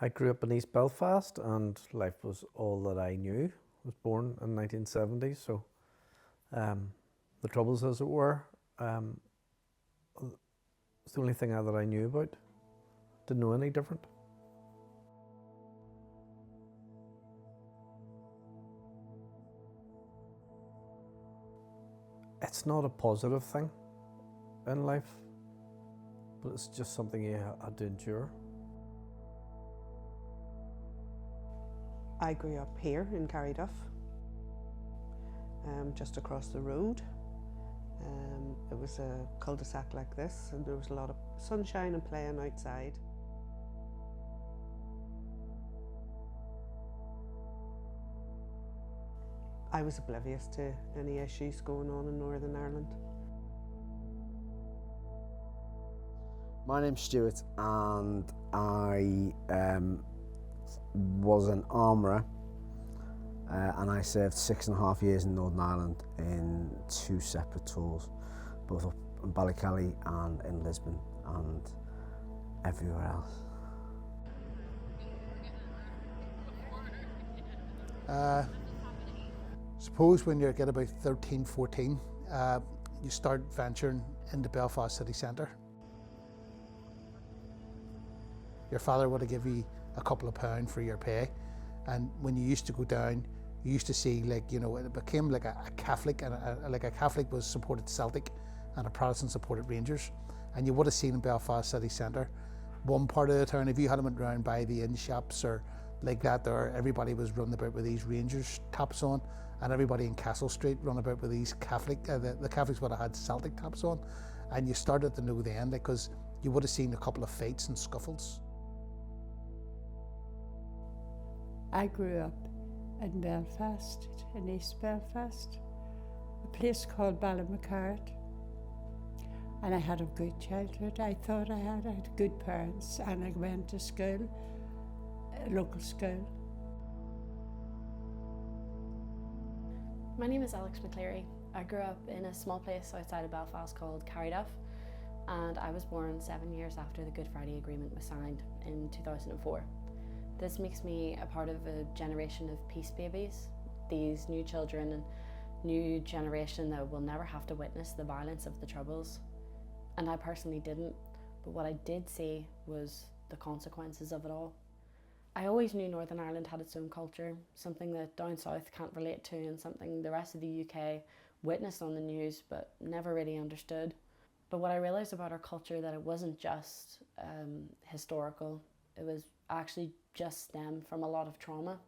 I grew up in East Belfast and life was all that I knew. I was born in 1970, so the Troubles, as it were, it's the only thing that I knew about. Didn't know any different. It's not a positive thing in life, but it's just something you had to endure. I grew up here in Carryduff, just across the road. It was a cul-de-sac like this, and there was a lot of sunshine and playing outside. I was oblivious to any issues going on in Northern Ireland. My name's Stuart, and I was an armourer, and I served 6.5 years in Northern Ireland in 2 separate tours, both up in Ballykelly and in Lisbon and everywhere else. Suppose when you get about 13, 14, you start venturing into Belfast city centre. Your father would have given you a couple of pounds for your pay, and when you used to go down, you used to see, like, you know, it became like a Catholic, and like a Catholic was supported Celtic and a Protestant supported Rangers, and you would have seen in Belfast city centre, one part of the town, if you had went round by the inn shops or like that, there everybody was running about with these Rangers tops on, and everybody in Castle Street run about with these Catholic, the Catholics would have had Celtic tops on, and you started to know then, because you would have seen a couple of fights and scuffles. I grew up in Belfast, in East Belfast, a place called Ballymacarrt, and I had a good childhood. I thought I had good parents, and I went to school, a local school. My name is Alex McCleary. I grew up in a small place outside of Belfast called Carryduff, and I was born 7 years after the Good Friday Agreement was signed in 2004. This makes me a part of a generation of peace babies, these new children and new generation that will never have to witness the violence of the Troubles. And I personally didn't, but what I did see was the consequences of it all. I always knew Northern Ireland had its own culture, something that down south can't relate to, and something the rest of the UK witnessed on the news but never really understood. But what I realised about our culture, that it wasn't just historical, it was actually just stemmed from a lot of trauma.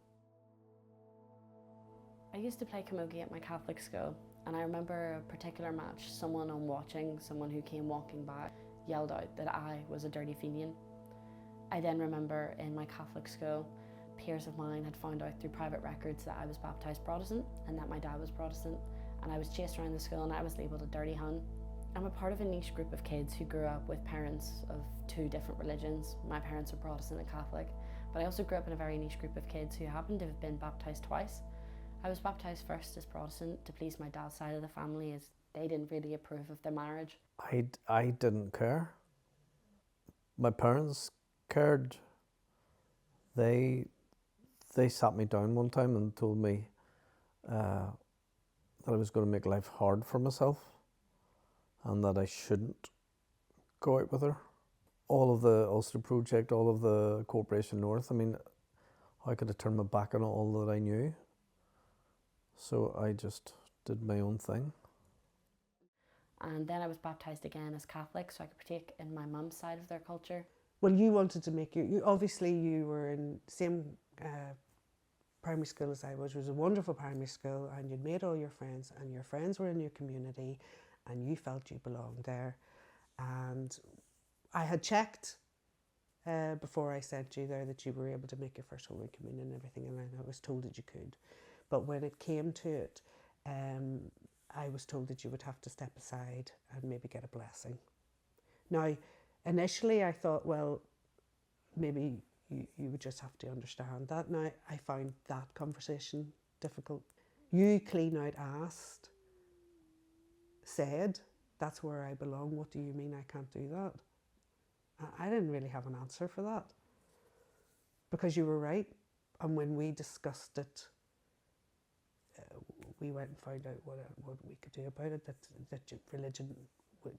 I used to play camogie at my Catholic school, and I remember a particular match, someone on watching, someone who came walking by, yelled out that I was a dirty Fenian. I then remember in my Catholic school, peers of mine had found out through private records that I was baptised Protestant and that my dad was Protestant, and I was chased around the school and I was labelled a dirty hun. I'm a part of a niche group of kids who grew up with parents of 2 different religions. My parents are Protestant and Catholic, but I also grew up in a very niche group of kids who happened to have been baptised twice. I was baptised first as Protestant to please my dad's side of the family, as they didn't really approve of their marriage. I didn't care. My parents cared. They sat me down one time and told me that I was going to make life hard for myself and that I shouldn't go out with her. All of the Ulster Project, all of the Corporation North, I mean, how could I turn my back on all that I knew? So I just did my own thing. And then I was baptised again as Catholic, so I could partake in my mum's side of their culture. Well, you wanted to make you obviously you were in the same primary school as I was. It was a wonderful primary school, and you'd made all your friends, and your friends were in your community, and you felt you belonged there. And I had checked before I sent you there that you were able to make your first Holy Communion and everything, and I was told that you could. But when it came to it, I was told that you would have to step aside and maybe get a blessing. Now, initially I thought, well, maybe you would just have to understand that. Now, I found that conversation difficult. You clean out asked, said, that's where I belong. What do you mean I can't do that? I didn't really have an answer for that, because you were right. And when we discussed it, we went and found out what we could do about it, that religion,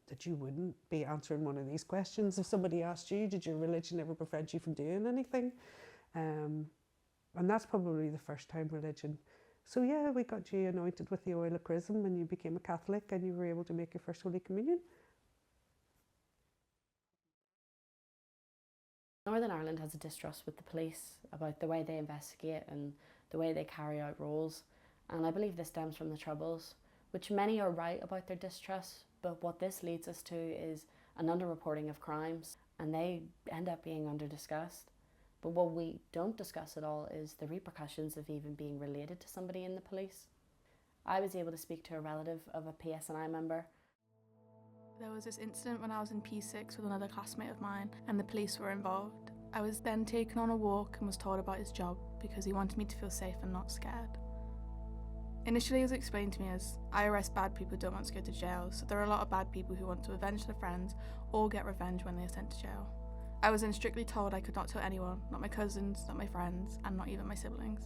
that you wouldn't be answering one of these questions if somebody asked you, did your religion ever prevent you from doing anything? And that's probably the first time religion. So yeah, we got you anointed with the oil of chrism and you became a Catholic and you were able to make your first Holy Communion. Northern Ireland has a distrust with the police about the way they investigate and the way they carry out roles, and I believe this stems from the Troubles, which many are right about their distrust, but what this leads us to is an underreporting of crimes, and they end up being under-discussed. But what we don't discuss at all is the repercussions of even being related to somebody in the police. I was able to speak to a relative of a PSNI member. There was this incident when I was in P6 with another classmate of mine and the police were involved. I was then taken on a walk and was told about his job because he wanted me to feel safe and not scared. Initially it was explained to me as, I arrest bad people who don't want to go to jail, so there are a lot of bad people who want to avenge their friends or get revenge when they are sent to jail. I was then strictly told I could not tell anyone, not my cousins, not my friends, and not even my siblings.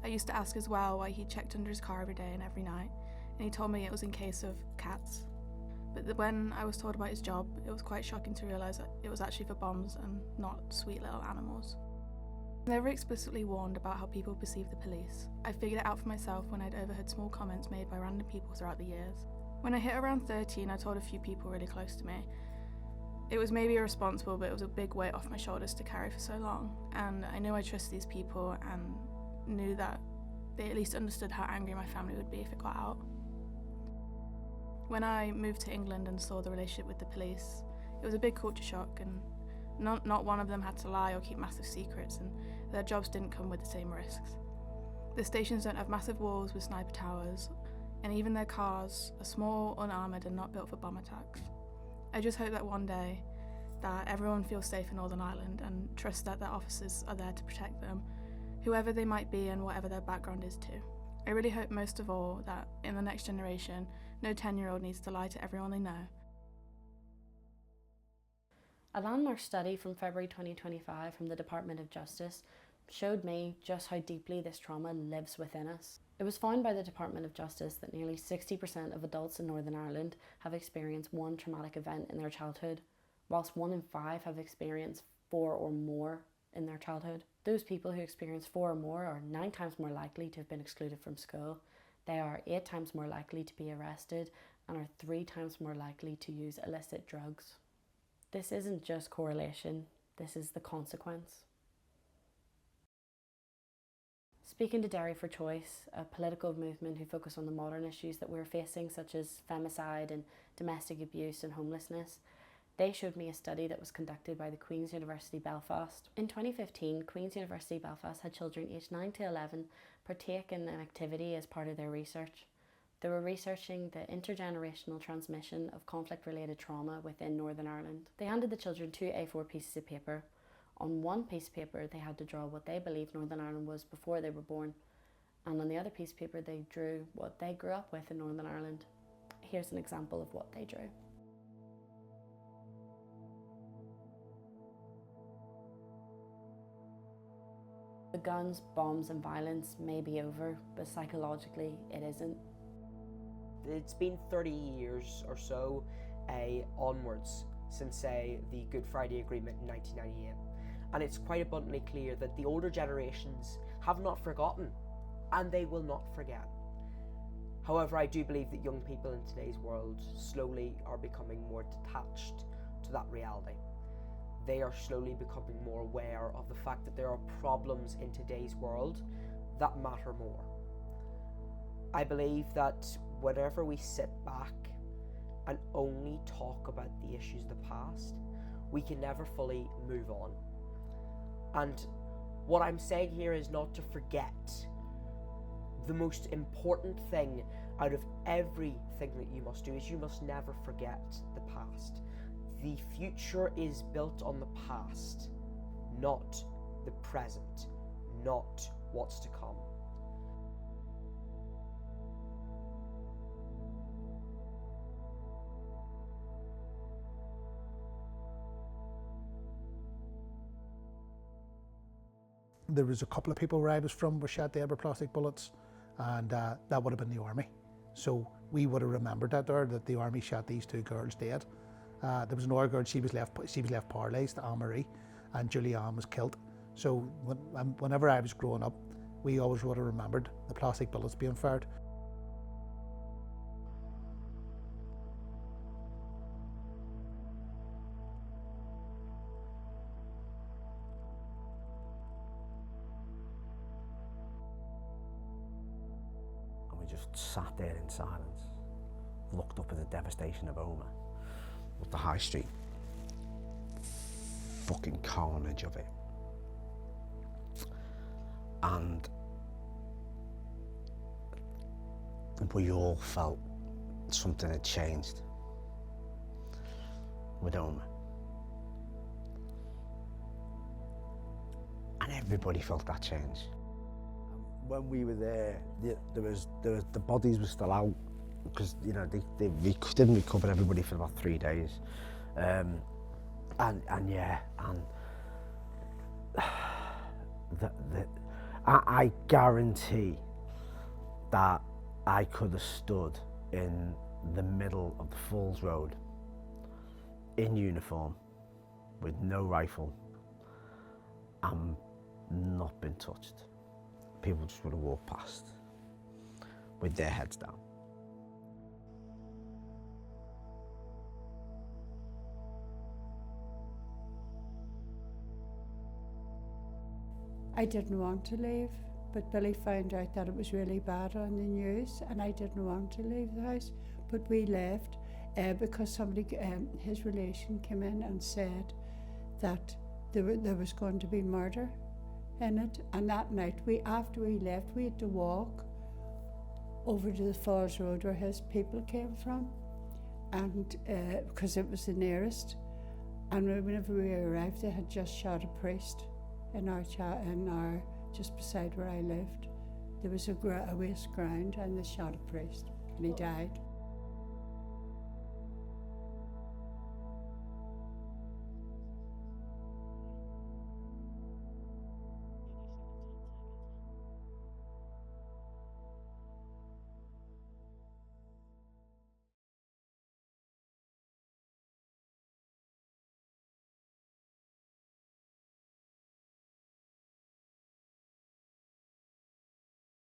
I used to ask as well why he checked under his car every day and every night, and he told me it was in case of cats. But when I was told about his job, it was quite shocking to realise that it was actually for bombs and not sweet little animals. Never explicitly warned about how people perceive the police. I figured it out for myself when I'd overheard small comments made by random people throughout the years. When I hit around 13, I told a few people really close to me. It was maybe irresponsible, but it was a big weight off my shoulders to carry for so long, and I knew I trusted these people and knew that they at least understood how angry my family would be if it got out. When I moved to England and saw the relationship with the police, it was a big culture shock, and not one of them had to lie or keep massive secrets, and their jobs didn't come with the same risks. The stations don't have massive walls with sniper towers, and even their cars are small, unarmoured and not built for bomb attacks. I just hope that one day that everyone feels safe in Northern Ireland and trusts that their officers are there to protect them, whoever they might be and whatever their background is too. I really hope most of all that in the next generation, no 10-year-old needs to lie to everyone they know. A landmark study from February 2025 from the Department of Justice showed me just how deeply this trauma lives within us. It was found by the Department of Justice that nearly 60% of adults in Northern Ireland have experienced one traumatic event in their childhood, whilst 1 in 5 have experienced 4 or more in their childhood. Those people who experience 4 or more are 9 times more likely to have been excluded from school. They are 8 times more likely to be arrested and are 3 times more likely to use illicit drugs. This isn't just correlation, this is the consequence. Speaking to Dairy for Choice, a political movement who focus on the modern issues that we're facing, such as femicide and domestic abuse and homelessness, they showed me a study that was conducted by the Queen's University Belfast. In 2015, Queen's University Belfast had children aged 9 to 11 partake in an activity as part of their research. They were researching the intergenerational transmission of conflict-related trauma within Northern Ireland. They handed the children 2 A4 pieces of paper. On one piece of paper, they had to draw what they believed Northern Ireland was before they were born, and on the other piece of paper, they drew what they grew up with in Northern Ireland. Here's an example of what they drew. The guns, bombs and violence may be over, but psychologically it isn't. It's been 30 years or so onwards since, say, the Good Friday Agreement in 1998. And it's quite abundantly clear that the older generations have not forgotten, and they will not forget. However, I do believe that young people in today's world slowly are becoming more detached to that reality. They are slowly becoming more aware of the fact that there are problems in today's world that matter more. I believe that whenever we sit back and only talk about the issues of the past, we can never fully move on. And what I'm saying here is not to forget. The most important thing out of everything that you must do is you must never forget the past. The future is built on the past, not the present, not what's to come. there was a couple of people where I was from were shot dead with plastic bullets, and that would have been the army. So we would have remembered that there, that the army shot these 2 girls dead. There was another girl, she was left paralysed, Anne-Marie, and Julianne was killed. So whenever I was growing up, we always would have remembered the plastic bullets being fired. And we just sat there in silence, looked up at the devastation of Omagh, up the high street, fucking carnage of it. And we all felt something had changed with Omagh. And everybody felt that change. When we were there, the bodies were still out, because you know they didn't recover everybody for about 3 days, and I guarantee that I could have stood in the middle of the Falls Road in uniform with no rifle and not been touched. People just would have walked past with their heads down. I didn't want to leave, but Billy found out that it was really bad on the news, and I didn't want to leave the house, but we left because somebody, his relation came in and said that there was going to be murder in it, and that night, after we left, we had to walk over to the Falls Road where his people came from, and because it was the nearest, and whenever we arrived, they had just shot a priest in our just beside where I lived. There was a waste ground, and they shot a priest, and he died.